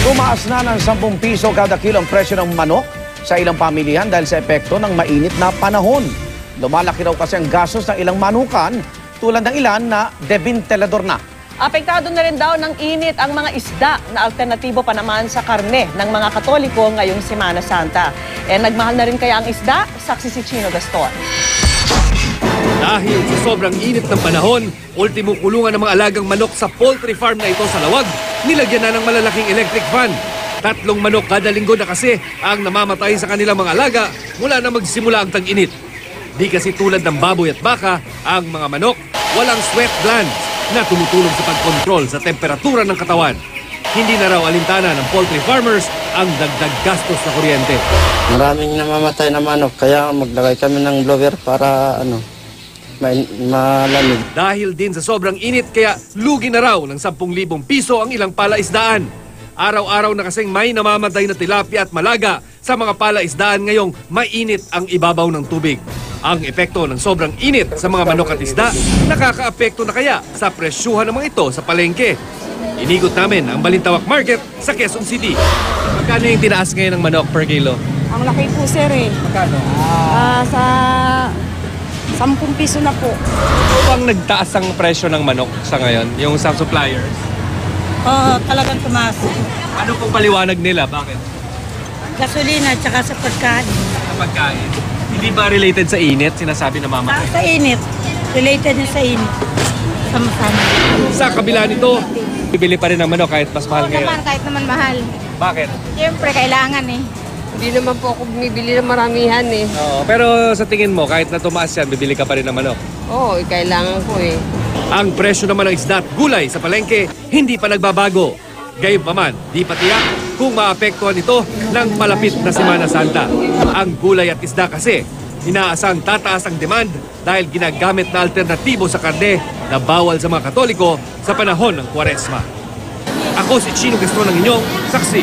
Tumaas na ng 10 piso kada kilo ang presyo ng manok sa ilang pamilihan dahil sa epekto ng mainit na panahon. Lumalaki raw kasi ang gastos ng ilang manukan tulad ng ilan na debintelador na. Apektado na rin daw ng init ang mga isda na alternatibo pa naman sa karne ng mga Katoliko ngayong Semana Santa. Nagmahal na rin kaya ang isda? Saksi si Chino Gaston. Dahil sa sobrang init ng panahon, ultimo kulungan ng mga alagang manok sa poultry farm na ito sa Lawag, nilagyan na ng malalaking electric fan. 3 manok kada linggo na kasi ang namamatay sa kanilang mga alaga mula na magsimula ang tag-init. Di kasi tulad ng baboy at baka, ang mga manok walang sweat glands na tumutulong sa pagkontrol sa temperatura ng katawan. Hindi na raw alintana ng poultry farmers ang dagdag gastos sa kuryente. Maraming namamatay na manok kaya maglagay kami ng blower para malamig. Dahil din sa sobrang init kaya lugi na raw ng 10,000 piso ang ilang palaisdaan. Araw-araw na kasing may namamatay na tilapia at malaga sa mga palaisdaan ngayong mainit ang ibabaw ng tubig. Ang epekto ng sobrang init sa mga manok at isda, nakakaapekto na kaya sa presyuhan ng mga ito sa palengke. Inigot namin ang Balintawak Market sa Quezon City. Magkano yung tinaas ngayon ng manok per kilo? Ang laki po, sir, eh. Magkano? Sa 10 piso na po. Ano bang nagtaas ang presyo ng manok sa ngayon, yung sa suppliers? Talagang tumaas. Ano pong paliwanag nila? Bakit? Gasolina at saka sa pagkain. Sa pagkain. Hindi ba related sa init, sinasabi ng mama? Sa init. Related na sa init. Sama-sama. Sa kabila nito, bibili pa rin ng manok kahit mas mahal ngayon. Naman, kahit naman mahal. Bakit? Siyempre, kailangan eh. Hindi naman po ako bumibili ng maramihan eh. Oo, pero sa tingin mo, kahit na tumaas yan, bibili ka pa rin ng manok. Oo, kailangan ko eh. Ang presyo naman ng isda at gulay sa palengke, hindi pa nagbabago. Gayunpaman, di pa tiyak kung maapektuhan ito ng malapit na Semana Santa. Ang gulay at isda kasi, inaasang tataas ang demand dahil ginagamit na alternatibo sa karne na bawal sa mga Katoliko sa panahon ng Kwaresma. Ako si Chino Gaston ng inyong saksi.